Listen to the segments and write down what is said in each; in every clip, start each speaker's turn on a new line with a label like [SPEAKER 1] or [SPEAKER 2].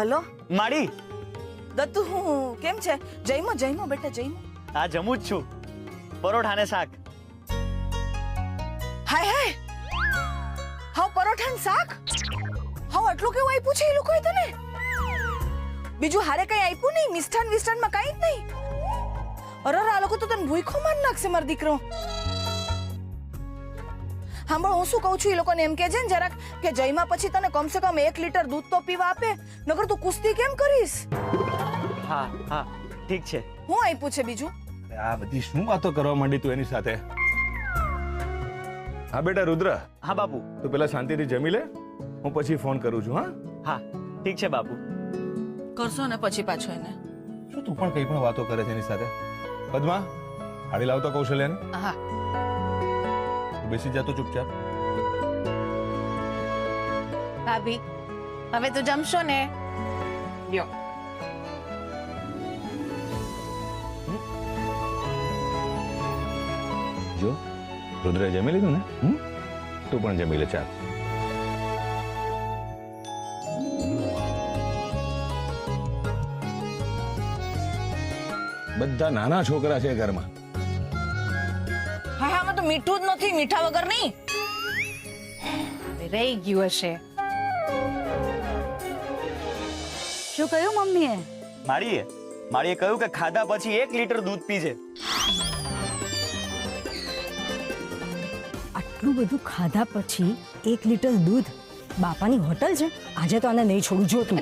[SPEAKER 1] Hello
[SPEAKER 2] માડી
[SPEAKER 1] દત્તુ, હું કેમ છે? જઈમો બેટા, જઈમો.
[SPEAKER 2] આ જમું જ છું, પરોઠા ને શાક.
[SPEAKER 1] હાય હાય, હાવ પરોઠા ને શાક? હાવ આટલું કેવું આપ્યું છે એ લોકોએ તને? બીજું હારે કઈ આપ્યું નહીં? મિષ્ટાન વિષ્ટાનમાં કઈ જ નહીં? અરે આ લોકો તો તને ભૂખો માર નાખશે મારો દીકરો. સાંભળ, હું શું કહું છું, એ લોકોને એમ કહેજે ને જરાક કે જઈમાં પછી તને કમસે કમ 1 લીટર દૂધ તો પીવા આપે, નકર તું કુસ્તી કેમ કરીશ?
[SPEAKER 2] હા હા ઠીક છે.
[SPEAKER 1] હું આપ્યું છે બીજું?
[SPEAKER 3] આ બધી શું વાતો કરવા માંડી તું એની સાથે? હા બેટા રુદ્ર,
[SPEAKER 2] હા બાપુ.
[SPEAKER 3] તું પેલા શાંતિથી જમી લે, હું પછી ફોન કરું છું. હા
[SPEAKER 2] હા ઠીક છે બાપુ.
[SPEAKER 1] કરશો ને પછી પાછો એને.
[SPEAKER 3] શું તું પણ કઈ પણ વાતો કરે છે એની સાથે? પદ્મા, હાડી લાવતો કૌશલ્યાને.
[SPEAKER 1] હા
[SPEAKER 3] તું બેસી જા તો ચૂપચાપ.
[SPEAKER 4] ભાભી, હવે તો જમશો ને? લ્યો.
[SPEAKER 3] જો રુદ્રે જમી લીધું ને? તું પણ જમી લે, ચાલ. બધા નાના છોકરા છે ઘરમાં.
[SPEAKER 1] હા આમાં તો મીઠું જ નથી, મીઠા વગર નહીં.
[SPEAKER 4] રહી ગયું હશે.
[SPEAKER 5] શું કહ્યું મમ્મીએ?
[SPEAKER 2] માડીએ કહ્યું કે ખાધા પછી 1 લીટર દૂધ પીજે.
[SPEAKER 5] આટલું બધું ખાધા પછી 1 લીટર દૂધ? બાપાની હોટલ છે, આજે તો આને નહીં છોડું. જો તું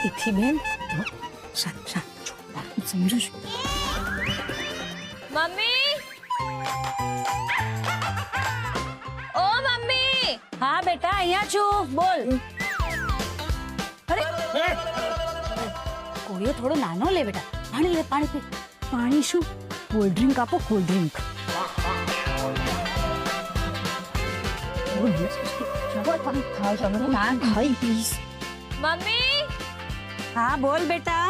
[SPEAKER 5] તિથિ બેન, સમજુ છું.
[SPEAKER 4] મમ્મી, ઓ મમ્મી.
[SPEAKER 5] હા બેટા, અહીંયા છું, બોલ. અરે કોળીઓ થોડો નાનો લે બેટા. પાણી લે, પાણી પી. પાણી શું? કોલ્ડ ડ્રિંક આપો, કોલ્ડ ડ્રિંક. ના ખાઈ પ્લીઝ.
[SPEAKER 4] મમ્મી,
[SPEAKER 5] હા બોલ બેટા.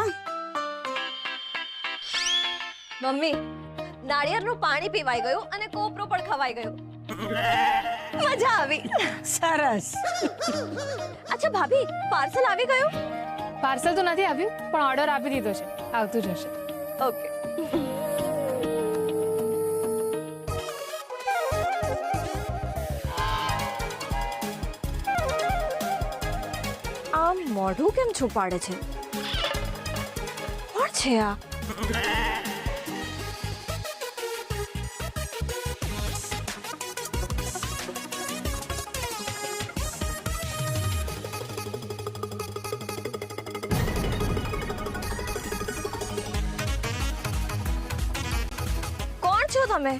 [SPEAKER 6] મમ્મી, નાળિયેરનું પાણી પીવાઈ ગયું અને કોપરો પણ ખવાઈ ગયો. મજા આવી.
[SPEAKER 5] સરસ.
[SPEAKER 6] અચ્છા ભાભી, પાર્સલ આવી ગયું?
[SPEAKER 4] પાર્સલ તો નથી આવ્યું, પણ ઓર્ડર આપી દીધો છે, આવતું જ હશે.
[SPEAKER 6] ઓકે. આ મોઢું કેમ છુપાડે છે? કોણ છે આ? કોણ છો તમે?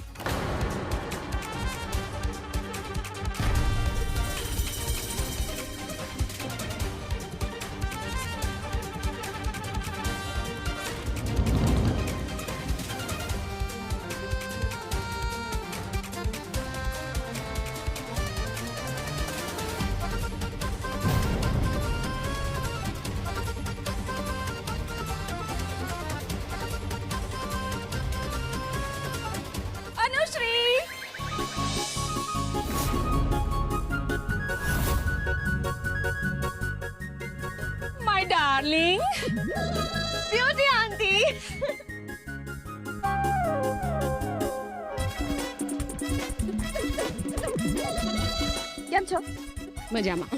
[SPEAKER 6] Anushree.
[SPEAKER 4] My darling.
[SPEAKER 6] Beauty aunty. કેમ છો?
[SPEAKER 4] મજામાં.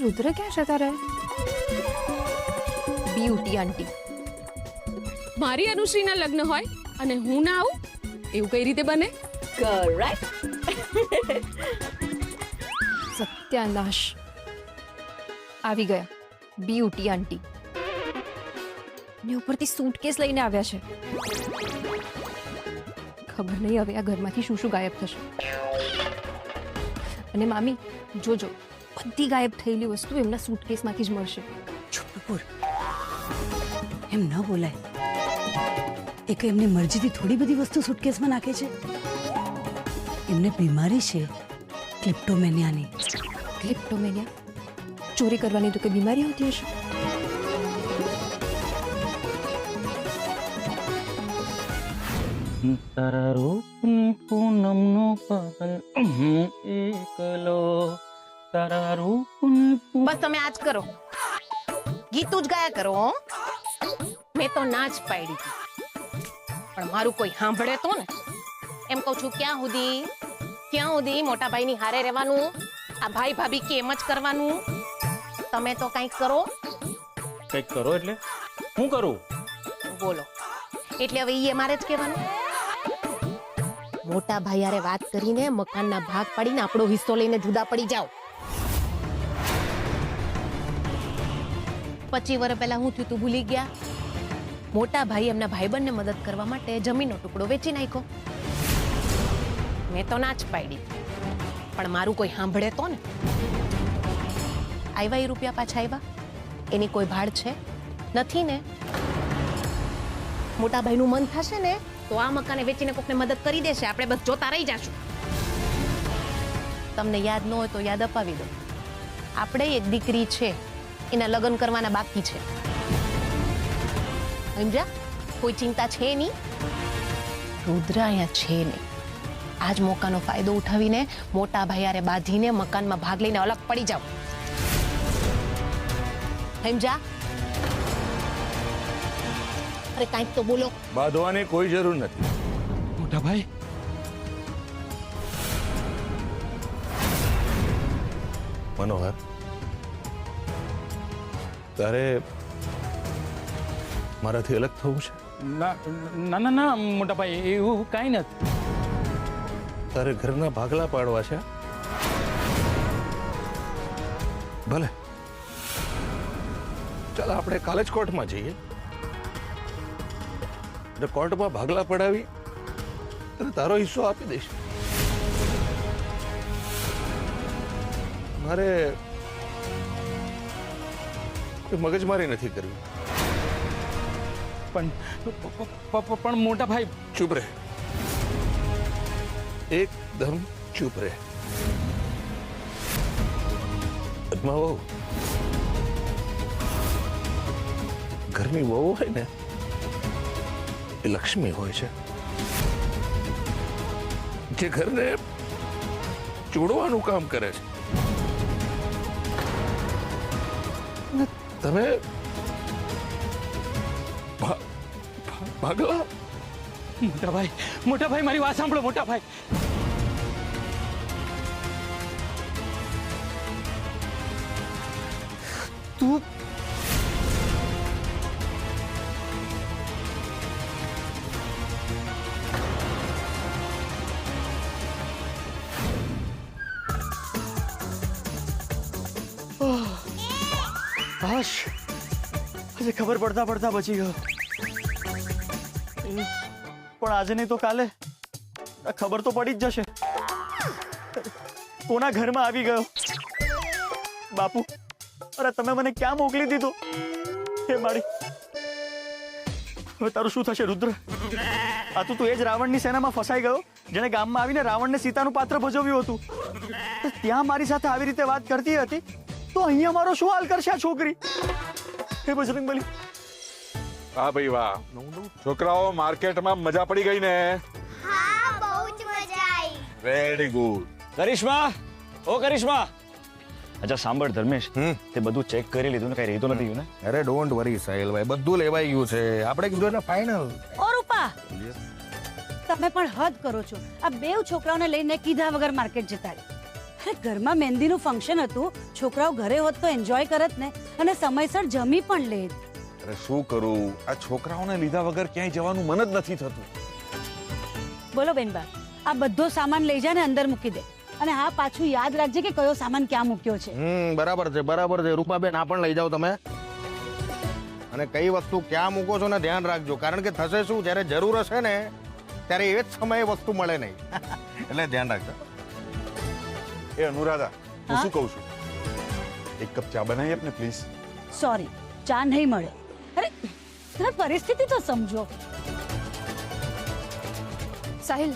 [SPEAKER 4] રુદ્ર ક્યાં છે તારે?
[SPEAKER 6] Beauty aunty.
[SPEAKER 4] મારી અનુશ્રીના લગ્ન હોય અને હું ના આવું, એવું કઈ રીતે બને?
[SPEAKER 6] કરેક્ટ.
[SPEAKER 4] સત્યાનાશ. આવી ગયા બ્યુટી આંટી ને ઉપરથી સૂટકેસ લઈને આવ્યા છે. ખબર નહીં હવે આ ઘરમાંથી શું શું ગાયબ થશે. અને મામી જોજો, બધી ગાયબ થયેલી વસ્તુ એમના સૂટકેસમાંથી જ મળશે.
[SPEAKER 5] ચૂપ બોલ, એમ ન બોલાય. એ કઈ એમની મરજીથી થોડી બધી વસ્તુ સુટકેસમાં નાખે છે. એમને બીમારી છે ક્લિપ્ટોમેનિયાની.
[SPEAKER 4] ક્લિપ્ટોમેનિયા? ચોરી કરવાની તો કઈ બીમારી હોતી હશે?
[SPEAKER 7] તારા રૂપની પૂનમનો પવન એકલો, તારા રૂપની
[SPEAKER 4] બસ તમે આજ કરો.
[SPEAKER 8] ગીતું જ ગાયા કરો હો. મેં તો ના જ પાડી હતી, પણ મારું કોઈ સાંભળે તો ને. એમ કહું છું ક્યાં સુધી મોટા ભાઈની હારે રહેવાનું, આ ભાઈ ભાભી કે એમ જ કરવાનું. તમે તો કંઈક કરો.
[SPEAKER 7] કંઈક કરો એટલે હું કરું?
[SPEAKER 8] બોલો એટલે હવે ઈ મારે જ કહેવાનું. મોટા ભાઈ હારે વાત કરીને મકાનના ભાગ પાડીને આપણો હિસ્સો લઈને જુદા પડી જાઓ. 25 વર્ષ પહેલા હું થયું તું ભૂલી ગયા? મોટા ભાઈ એમના ભાઈબંધને મદદ કરવા માટે જમીનનો ટુકડો વેચી નાખ્યો. મેં તો ના જ પાડી, પણ મારું કોઈ સાંભળે તો ને. આવ્યા એ રૂપિયા પાછા આવ્યા? એની કોઈ ભાડ છે નથી ને? મોટા ભાઈનું મન થશે ને તો આ મકાને વેચીને કોકને મદદ કરી દેશે. આપણે બસ જોતા રહી જાશું. તમને યાદ ન હોય તો યાદ અપાવી દો, આપણે એક દીકરી છે, એના લગ્ન કરવાના બાકી છે. સમજ્યા? કોઈ ચિંતા છે નહીં. રુદ્ર અહીંયા છે નહીં. આજ મોકાનો ફાયદો ઉઠાવીને મોટા ભાઈ હારે બાંધીને મકાનમાં ભાગ લઈને અલગ પડી જાઓ. સમજ્યા? અરે કાંઈક તો બોલો.
[SPEAKER 3] બાંધવાની કોઈ જરૂર નથી.
[SPEAKER 7] મોટા ભાઈ
[SPEAKER 3] મનોહર, તારે મારાથી અલગ થવું છે?
[SPEAKER 7] ના ના ના ના મોટા ભાઈ, એવું કાંઈ નથી.
[SPEAKER 3] તારે ઘરના ભાગલા પાડવા છે? ભલે, ચાલ આપણે કાલે જ કોર્ટમાં જઈએ. કોર્ટમાં ભાગલા પડાવી અને તારો હિસ્સો આપી દઈશ. મારે કોઈ મગજમારી નથી કરવી.
[SPEAKER 7] પણ મોટા ભાઈ,
[SPEAKER 3] ચૂપ રહે, એકદમ ચૂપ રહે. પદ્મા વહુ, ઘરની વહુ હોય ને એ લક્ષ્મી હોય છે, જે ઘરને જોડવાનું કામ કરે છે. અને તમે ભાગલા.
[SPEAKER 7] મોટા ભાઈ મારી વાત સાંભળો. મોટા ભાઈ, તું
[SPEAKER 2] હાશ, આજે ખબર પડતા પડતા બચી ગયો. પણ આજે નહીં તો કાલે ખબર તો પડી જ જશે. કોના ઘરમાં આવી ગયો? બાપુ, અરે તમે મને ક્યાં મોકલી દીધો? હે મારી, હવે તારું શું થશે રુદ્ર? આ તું એ જ રાવણની સેનામાં ફસાઈ ગયો જેણે ગામમાં આવીને રાવણને સીતાનું પાત્ર ભજવ્યું હતું. ત્યાં મારી સાથે આવી રીતે વાત કરતી હતી, તો અહીંયા મારો શું હાલ કરશે આ છોકરી? હે બજરંગબલી.
[SPEAKER 9] હા ભાઈ વાહ, છોકરાઓ માર્કેટમાં મજા પડી ગઈ ને?
[SPEAKER 10] હા, બહુ જ મજા આવી.
[SPEAKER 9] Very good.
[SPEAKER 2] કરિશ્મા, ઓ કરિશ્મા. અચ્છા સાંભળ ધર્મેશ, તે બધું ચેક કરી લીધું ને? કઈ રહી તો નથી ગયું ને?
[SPEAKER 3] અરે ડોન્ટ વરી સાહિલભાઈ, બધું લેવાઈ ગયું છે. આપણે કીધું ને ફાઇનલ.
[SPEAKER 5] ઓ રૂપા, તમે પણ હદ કરો છો. આ બેવ છોકરાઓને લઈને કીધા વગર માર્કેટ જતા રહ્યા. અરે ઘરમાં મહેંદીનું ફંક્શન હતું, છોકરાઓ ઘરે હોત તો એન્જોય કરત ને, અને સમયસર જમી પણ લેત.
[SPEAKER 9] અરે શું કરું, આ છોકરાઓને લીધા વગર ક્યાંય જવાનું મન જ નથી થતું.
[SPEAKER 5] બોલો બેનબા, આ બધો સામાન લઈ જા ને અંદર મૂકી દે. અને હા, પાછું યાદ રાખજે કે કયો સામાન ક્યાં મૂક્યો છે.
[SPEAKER 3] બરાબર છે, બરાબર છે. રૂપાબેન, આ પણ લઈ જાઓ તમે. અને કઈ વસ્તુ ક્યાં મૂકો છો ને ધ્યાન રાખજો, કારણ કે થશે શું, જ્યારે જરૂર હશે ને ત્યારે એ જ સમયે વસ્તુ મળે નહીં. એટલે ધ્યાન રાખજો.
[SPEAKER 9] એ અનુરાધા, હું શું કહું છું, એક કપ ચા બનાવી આપ ને પ્લીઝ.
[SPEAKER 5] સોરી, ચા નહીં મળે. અરે તમે પરિસ્થિતિ તો સમજો.
[SPEAKER 10] સાહિલ,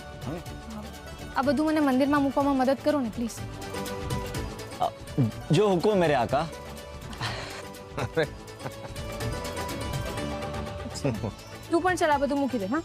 [SPEAKER 10] આ બધું મને મંદિરમાં મૂકવામાં મદદ કરો ને પ્લીઝ.
[SPEAKER 2] જો હુકુમ મેરે આકા.
[SPEAKER 10] તું પણ ચાલ આ બધું મૂકી દે. હા,